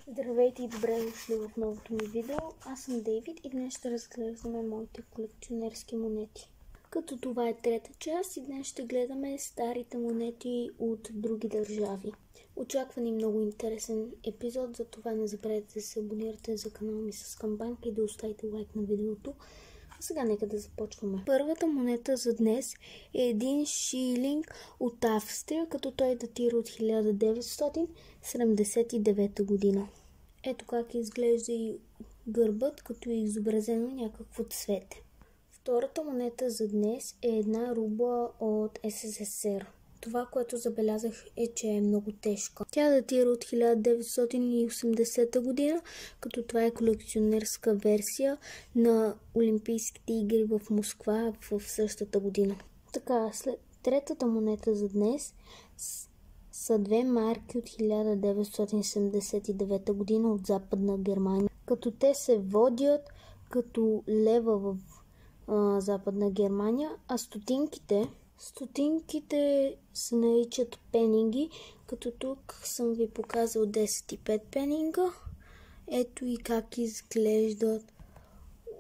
Здравейте и добре дошли в новото ми видео. Аз съм Дейвид и днес ще разглеждаме моите колекционерски монети. Като това е трета част и днес ще гледаме старите монети от други държави. Очаква ни много интересен епизод, затова не забравяйте да се абонирате за канала ми с камбанка и да оставите лайк на видеото. А сега нека да започваме. Първата монета за днес е един шилинг от Австрия, като той датира от 1979 година. Ето как изглежда и гърбът, като е изобразено някакво цвете. Втората монета за днес е една рубла от СССР. Това, което забелязах е, че е много тежка. Тя датира от 1980 година, като това е колекционерска версия на Олимпийските игри в Москва в същата година. Така, след третата монета за днес са две марки от 1979 година от Западна Германия, като те се водят като лева в Западна Германия, а стотинките се наричат пенинги, като тук съм ви показал 10 и 5 пенинга. Ето и как изглеждат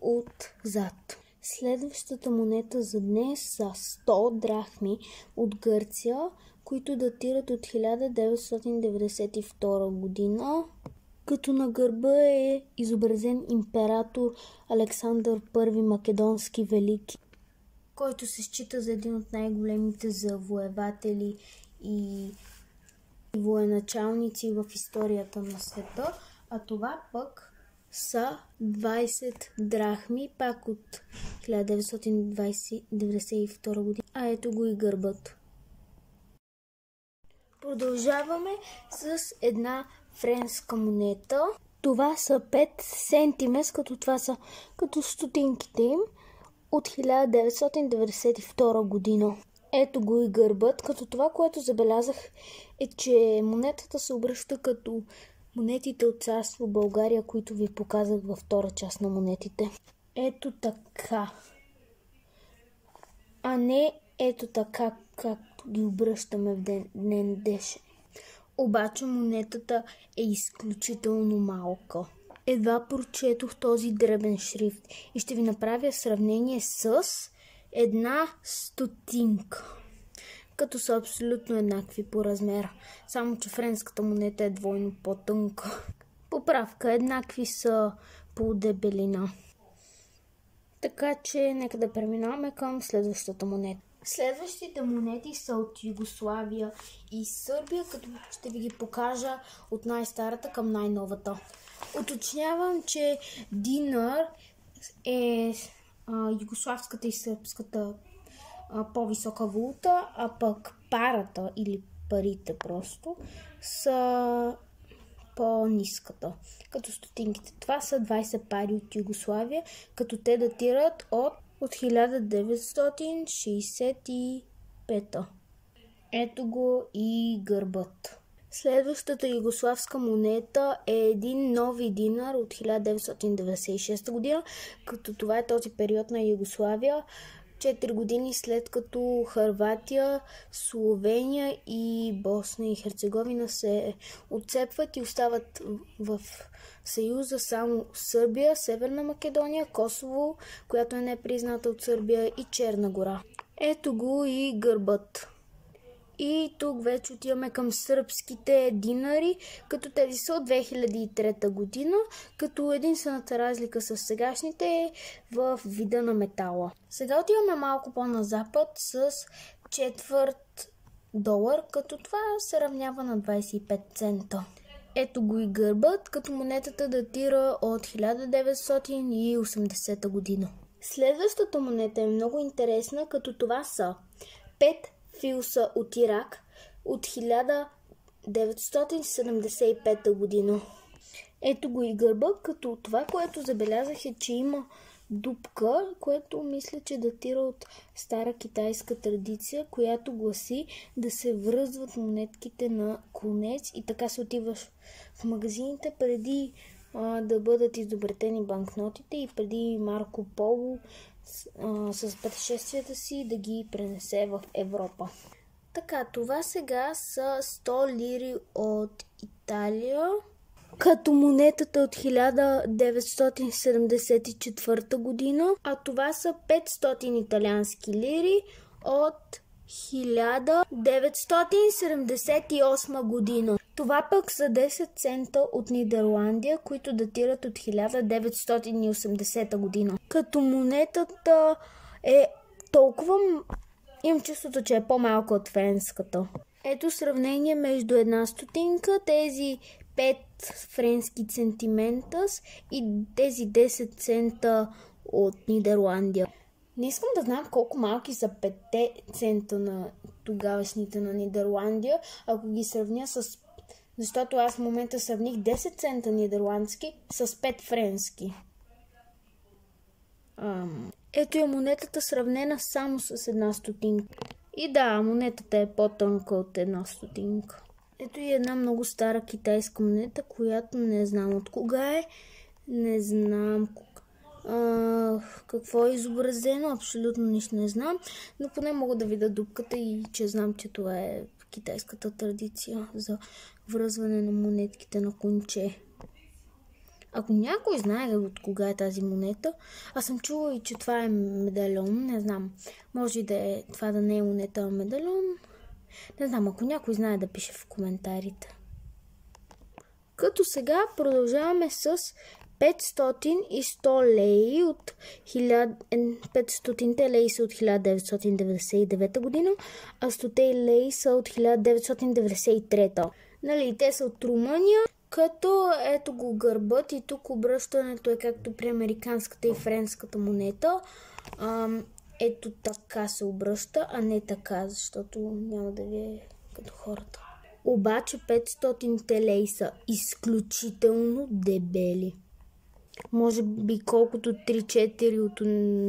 отзад. Следващата монета за днес са 100 драхми от Гърция, които датират от 1992 година. Като на гърба е изобразен император Александър I Македонски Велики, който се счита за един от най-големите завоеватели и военачалници в историята на света, а това пък са 20 драхми, пак от 1992 година, а ето го и гърбът. Продължаваме с една френска монета. Това са 5 центимес, като това са като стотинките им от 1992 година. Ето го и гърбът, като това, което забелязах е, че монетата се обръща като монетите от царство България, които ви показах във втора част на монетите. Ето така. А не ето така, както ги обръщаме в ден днешен. Обаче монетата е изключително малка. Едва прочетох този дребен шрифт и ще ви направя сравнение с една стотинка, като са абсолютно еднакви по размера, само че френската монета е двойно по-тънка. Поправка, еднакви са по дебелина. Така че нека да преминаваме към следващата монета. Следващите монети са от Югославия и Сърбия, като ще ви ги покажа от най-старата към най-новата. Уточнявам, че динар е югославската и сърбската по-висока валута, а пък парата или парите просто са по-ниската, като стотинките. Това са 20 пари от Югославия, като те датират от 1965. Ето го и гърбът. Следващата югославска монета е един нови динар от 1996 година, като това е този период на Югославия, 4 години след като Хърватия, Словения и Босна и Херцеговина се отцепват и остават в Съюза само Сърбия, Северна Македония, Косово, която е непризната от Сърбия, и Черна гора. Ето го и гърбът. И тук вече отиваме към сръбските динари, като тези са от 2003 година, като единствената разлика с сегашните е в вида на метала. Сега отиваме малко по-на запад с четвърт долар, като това се равнява на 25 цента. Ето го и гърбът, като монетата датира от 1980 година. Следващата монета е много интересна, като това са 5 филса от Ирак от 1975 година. Ето го и гърба, като това, което забелязах е, че има дупка, което мисля, че датира от стара китайска традиция, която гласи да се връзват монетките на клонец и така се отиваш в магазините преди да бъдат изобретени банкнотите и преди Марко Поло с пътешествията си да ги пренесе в Европа. Така, това сега са 100 лири от Италия, като монетата от 1974 година, а това са 500 италиански лири от 1978 година. Това пък са 10 цента от Нидерландия, които датират от 1980 година. Като монетата е толкова... Имам чувството, че е по-малка от френската. Ето сравнение между една стотинка, тези 5 френски центиментас и тези 10 цента от Нидерландия. Не искам да знам колко малки са 5 цента на тогавашните на Нидерландия, ако ги сравня с... Защото аз в момента сравних 10 цента нидерландски с 5 френски. Ето е монетата сравнена само с една стотинка. И да, монетата е по-тънка от една стотинка. Ето и една много стара китайска монета, която не знам от кога е. Не знам какво е изобразено, абсолютно нищо не знам. Но поне мога да видя дупката и че знам, че това е китайската традиция за връзване на монетките на конче. Ако някой знае от кога е тази монета, аз съм чула и че това е медальон, не знам. Може и да е това да не е монета, а медальон. Не знам, ако някой знае да пише в коментарите. Като сега продължаваме с 500 и 100 леи от 500 леи са от 1999 година, а 100 леи са от 1993. Нали, те са от Румъния, като ето го гърбът и тук обръщането е както при американската и френската монета. Ето така се обръща, а не така, защото няма да ви е като хората. Обаче 500 леи са изключително дебели. Може би колкото 3-4 от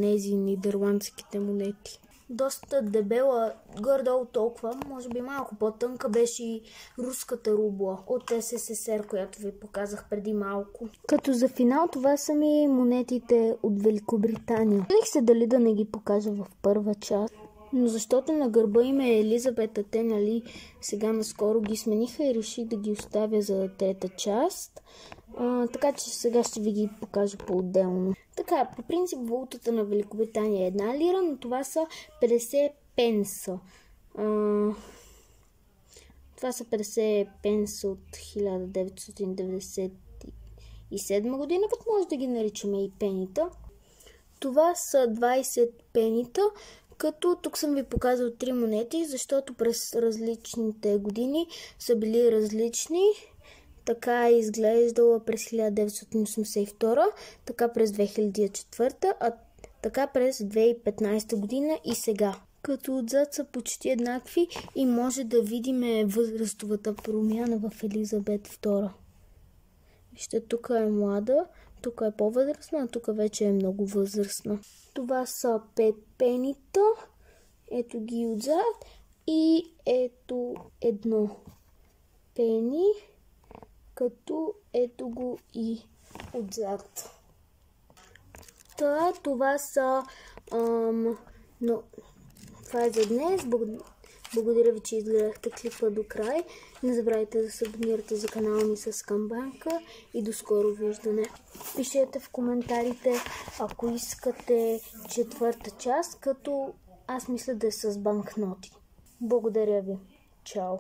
тези нидерландските монети. Доста дебела, горе-долу толкова, може би малко по-тънка беше и руската рубла от СССР, която ви показах преди малко. Като за финал това са ми монетите от Великобритания. Мислех се дали да не ги покажа в първа част, но защото на гърба им е Елизабета, те нали сега наскоро ги смениха и реших да ги оставя за трета част. Така че сега ще ви ги покажа по-отделно. Така, по принцип валутата на Великобритания е 1 лира, но това са 50 пенса. Това са 50 пенса от 1997 година, като може да ги наричаме и пенита. Това са 20 пенита, като тук съм ви показал 3 монети, защото през различните години са били различни. Така е изглеждала през 1982, така през 2004, а така през 2015 година и сега. Като отзад са почти еднакви и може да видим възрастовата промяна в Елизабет II. Вижте, тук е млада, тук е по-възрастна, а тук вече е много възрастна. Това са 5 пенита, ето ги отзад и ето едно пени. Като ето го и отзад. Това са... това е за днес. Благодаря ви, че изгледахте клипа до край. Не забравяйте да се абонирате за канала ми с камбанка и до скоро виждане. Пишете в коментарите, ако искате четвърта част, като аз мисля да е с банкноти. Благодаря ви. Чао!